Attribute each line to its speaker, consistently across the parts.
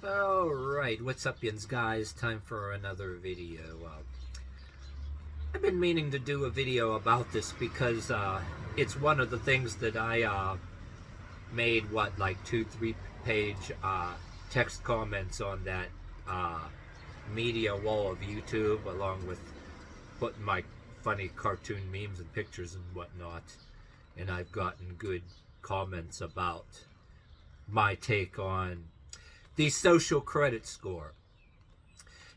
Speaker 1: Alright, what's up, yins guys? Time for another video. I've been meaning to do a video about this because it's one of the things that I made, like 2-3 page text comments on that media wall of YouTube, along with putting my funny cartoon memes and pictures and whatnot. And I've gotten good comments about my take on the social credit score.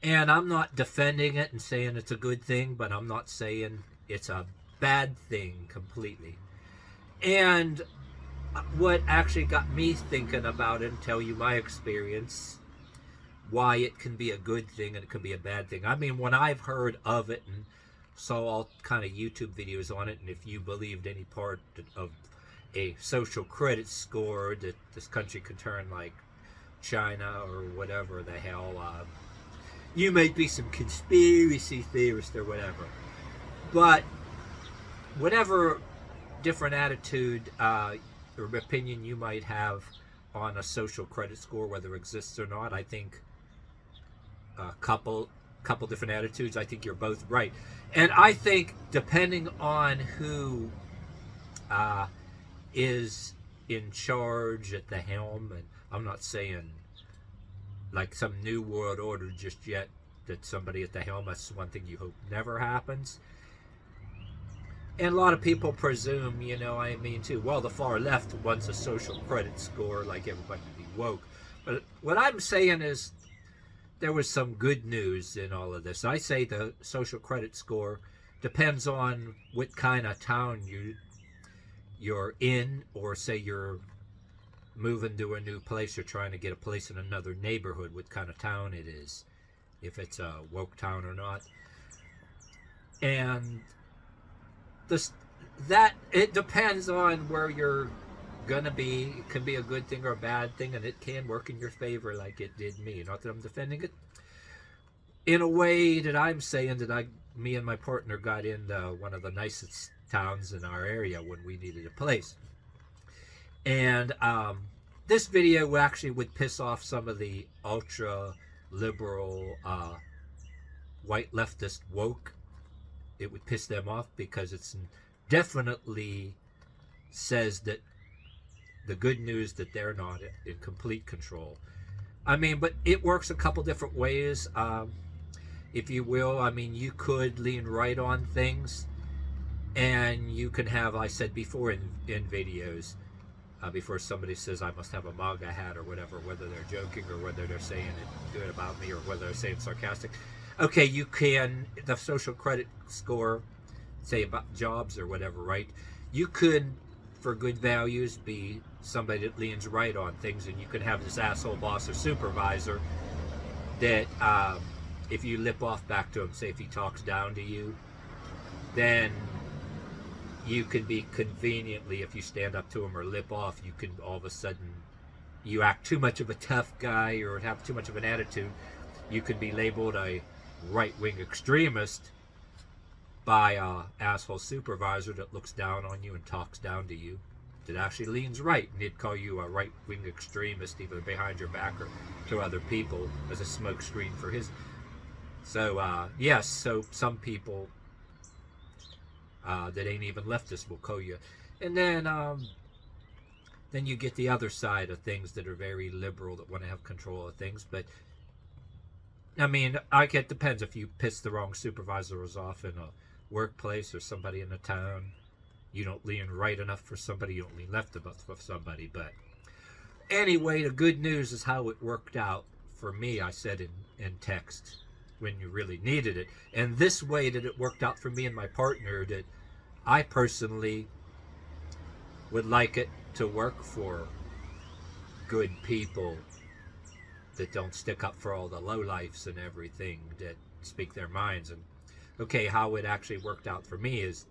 Speaker 1: And I'm not defending it and saying it's a good thing, but I'm not saying it's a bad thing completely. And what actually got me thinking about it, and tell you my experience, why it can be a good thing and it can be a bad thing. I mean, when I've heard of it and saw all kind of YouTube videos on it, and if you believed any part of a social credit score that this country could turn like China or whatever the hell, you might be some conspiracy theorist or whatever. But whatever different attitude or opinion you might have on a social credit score, whether it exists or not, I think a couple different attitudes, I think you're both right. And I think depending on who is in charge at the helm, and I'm not saying like some new world order just yet, that somebody at the helm, that's one thing you hope never happens. And a lot of people presume, I mean too, well, the far left wants a social credit score, like everybody to be woke. But what I'm saying is there was some good news in all of this. I say the social credit score depends on what kind of town you're in, or say you're moving to a new place, you're trying to get a place in another neighborhood, what kind of town it is, if it's a woke town or not. And that it depends on where you're gonna be. It can be a good thing or a bad thing, and it can work in your favor like it did me. Not that I'm defending it in a way that I'm saying that me and my partner got into one of the nicest towns in our area when we needed a place. And this video actually would piss off some of the ultra liberal white leftist woke. It would piss them off because it's definitely says that the good news that they're not in complete control. I mean, but it works a couple different ways, if you will. I mean, you could lean right on things, and you can have, I said before in videos, before somebody says I must have a MAGA hat or whatever, whether they're joking or whether they're saying it good about me or whether they're saying sarcastic. Okay, you can, the social credit score, say about jobs or whatever, right? You could, for good values, be somebody that leans right on things, and you can have this asshole boss or supervisor that if you lip off back to him, say if he talks down to you, then you can be conveniently, if you stand up to him or lip off, you can all of a sudden, you act too much of a tough guy or have too much of an attitude, you could be labeled a right-wing extremist by a asshole supervisor that looks down on you and talks down to you, that actually leans right, and he'd call you a right-wing extremist either behind your back or to other people as a smokescreen for his. So yes, so some people that ain't even leftists will call you. And then you get the other side of things that are very liberal, that want to have control of things. But I mean, it depends. If you piss the wrong supervisors off in a workplace or somebody in a town, you don't lean right enough for somebody, you don't lean left enough for somebody. But anyway, the good news is how it worked out for me. I said in text when you really needed it. And this way that it worked out for me and my partner, that I personally would like it to work for good people that don't stick up for all the lowlifes and everything, that speak their minds. And okay, how it actually worked out for me is,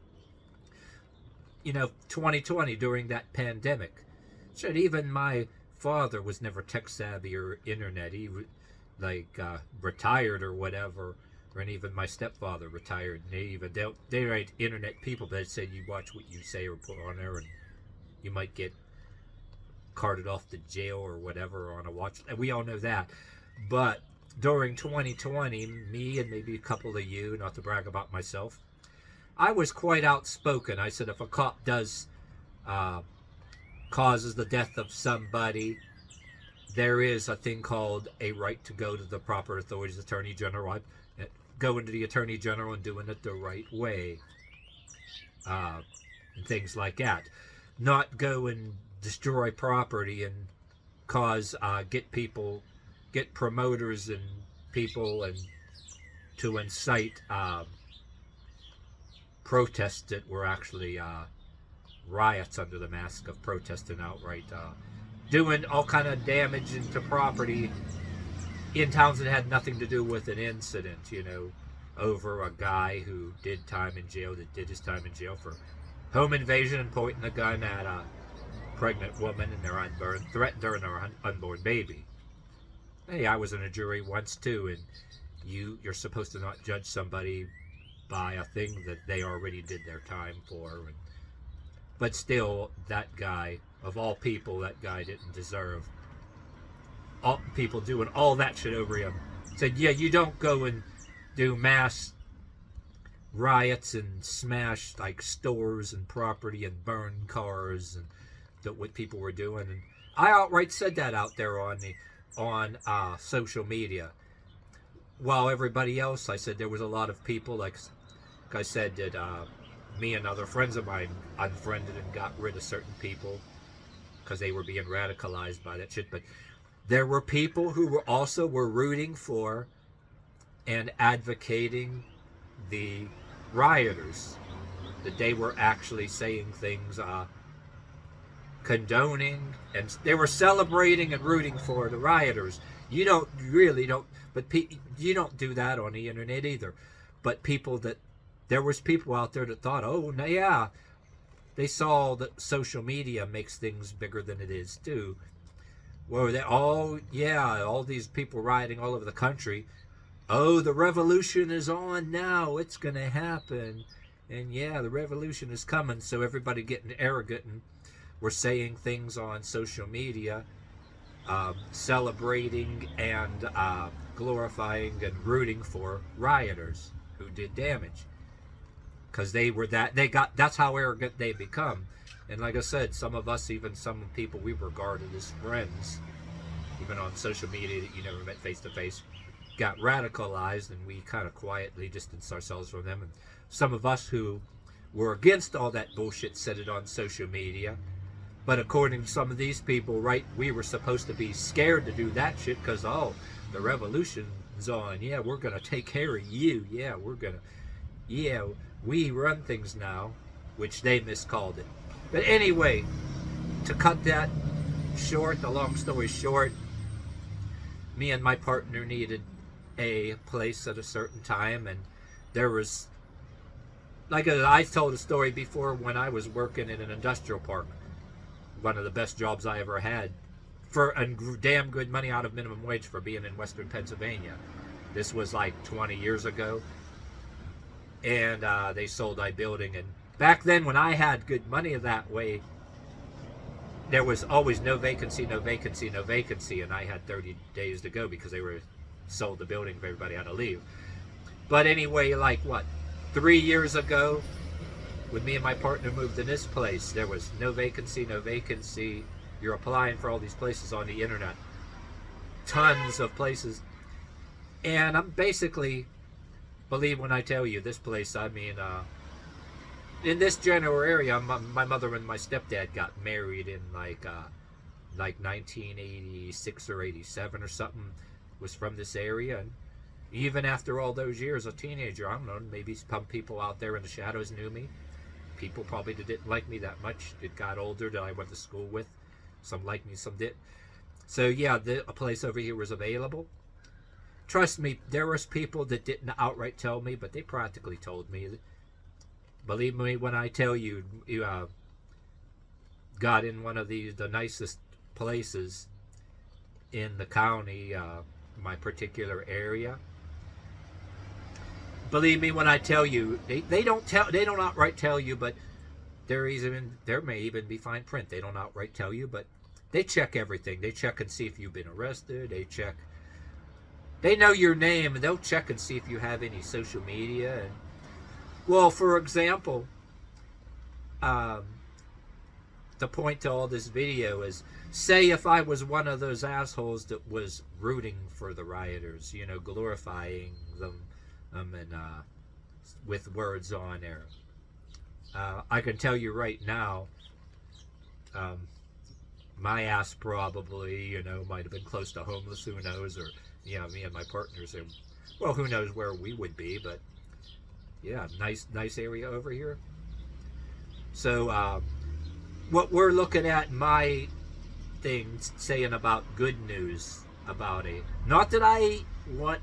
Speaker 1: 2020, during that pandemic, shit, even my father was never tech savvy or internet. He retired or whatever, and even my stepfather retired. And they write internet people, but they said you watch what you say or put on there, and you might get carted off to jail or whatever on a watch. And we all know that. But during 2020, me and maybe a couple of you, not to brag about myself, I was quite outspoken. I said if a cop does causes the death of somebody, there is a thing called a right to go to the proper authorities, Attorney General, going to the Attorney General and doing it the right way, and things like that. Not go and destroy property and cause get promoters and people and to incite protests that were actually riots under the mask of protesting outright, doing all kind of damage into property in towns that had nothing to do with an incident, over a guy who did his time in jail for home invasion and pointing a gun at a pregnant woman and threatened her unborn baby. Hey, I was in a jury once too, and you're supposed to not judge somebody by a thing that they already did their time for. But still, that guy, of all people, that guy didn't deserve all people doing all that shit over him. Said, yeah, you don't go and do mass riots and smash like stores and property and burn cars and what people were doing. And I outright said that out there on social media. While everybody else, I said there was a lot of people, like I said, that me and other friends of mine unfriended and got rid of certain people because they were being radicalized by that shit. But there were people who were rooting for and advocating the rioters, that they were actually saying things condoning, and they were celebrating and rooting for the rioters. You don't, but you don't do that on the internet either. But there was people out there that thought, oh, yeah, they saw that social media makes things bigger than it is too. Well, all these people rioting all over the country. Oh, the revolution is on now. It's going to happen. And yeah, the revolution is coming. So everybody getting arrogant and we're saying things on social media, celebrating and glorifying and rooting for rioters who did damage. Because that's how arrogant they become. And like I said, some of us, even some people we regarded as friends, even on social media that you never met face to face, got radicalized, and we kind of quietly distanced ourselves from them. And some of us who were against all that bullshit said it on social media. But according to some of these people, right, we were supposed to be scared to do that shit because, the revolution's on. Yeah, we're going to take care of you. Yeah, we run things now, which they miscalled it. But anyway, to cut that short, the long story short, me and my partner needed a place at a certain time, and there was, like I told a story before, when I was working in an industrial park, one of the best jobs I ever had, for damn good money out of minimum wage for being in Western Pennsylvania. This was like 20 years ago, and they sold my building. And back then, when I had good money that way, there was always no vacancy, and I had 30 days to go because they were sold the building. Everybody had to leave. But anyway, 3 years ago, when me and my partner moved in this place, there was no vacancy. You're applying for all these places on the internet, tons of places, and I'm basically, believe when I tell you, this place, I mean, in this general area, my mother and my stepdad got married in like 1986 or 87 or something. Was from this area, and even after all those years, a teenager, I don't know, maybe some people out there in the shadows knew me. People probably didn't like me that much. It got older that I went to school with. Some liked me, some didn't. So yeah, a place over here was available. Trust me, there was people that didn't outright tell me, but they practically told me. Believe me when I tell you, got in one of the nicest places in the county, my particular area. Believe me when I tell you, they don't outright tell you, but there may even be fine print. They don't outright tell you, but They check everything. They check and see if you've been arrested. They know your name, and they'll check and see if you have any social media. And well, for example, the point to all this video is, say if I was one of those assholes that was rooting for the rioters, glorifying them, and with words on there. I can tell you right now, my ass probably, might have been close to homeless, who knows, or, me and my partners, well, who knows where we would be, but, yeah, nice area over here. So, what we're looking at, my thing, saying about good news about not that I want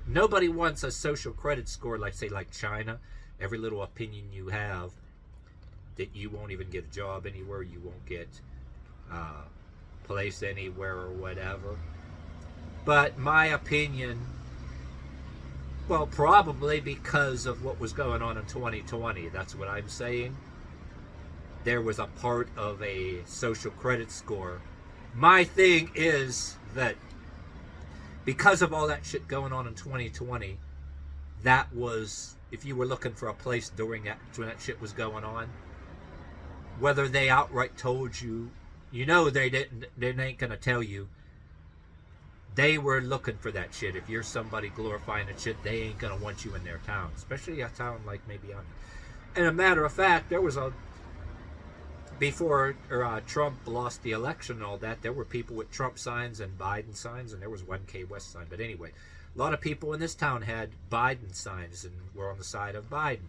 Speaker 1: nobody wants a social credit score, like China. Every little opinion you have, that you won't even get a job anywhere, you won't get placed anywhere or whatever. But my opinion, well, probably because of what was going on in 2020, that's what I'm saying. There was a part of a social credit score. My thing is that because of all that shit going on in 2020, that was, if you were looking for a place during that, when that shit was going on, whether they outright told you, they ain't gonna tell you. They were looking for that shit. If you're somebody glorifying that shit, they ain't gonna want you in their town, especially a town like maybe I'm. And a matter of fact, there was before Trump lost the election and all that, there were people with Trump signs and Biden signs, and there was one K West sign. But anyway, a lot of people in this town had Biden signs and were on the side of Biden.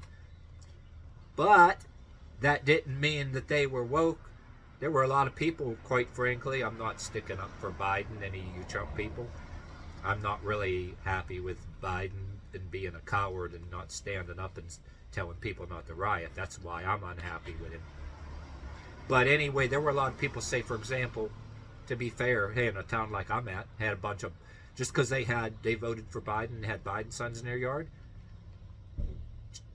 Speaker 1: But that didn't mean that they were woke. There were a lot of people, quite frankly, I'm not sticking up for Biden, any of you Trump people. I'm not really happy with Biden and being a coward and not standing up and telling people not to riot. That's why I'm unhappy with him. But anyway, there were a lot of people, say, for example, to be fair, hey, in a town like I'm at, had a bunch of, just because they voted for Biden and had Biden sons in their yard,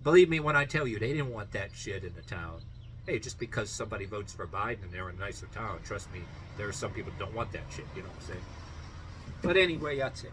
Speaker 1: believe me when I tell you, they didn't want that shit in the town. Hey, just because somebody votes for Biden and they're in a nicer town, trust me, there are some people that don't want that shit, you know what I'm saying? But anyway, that's it.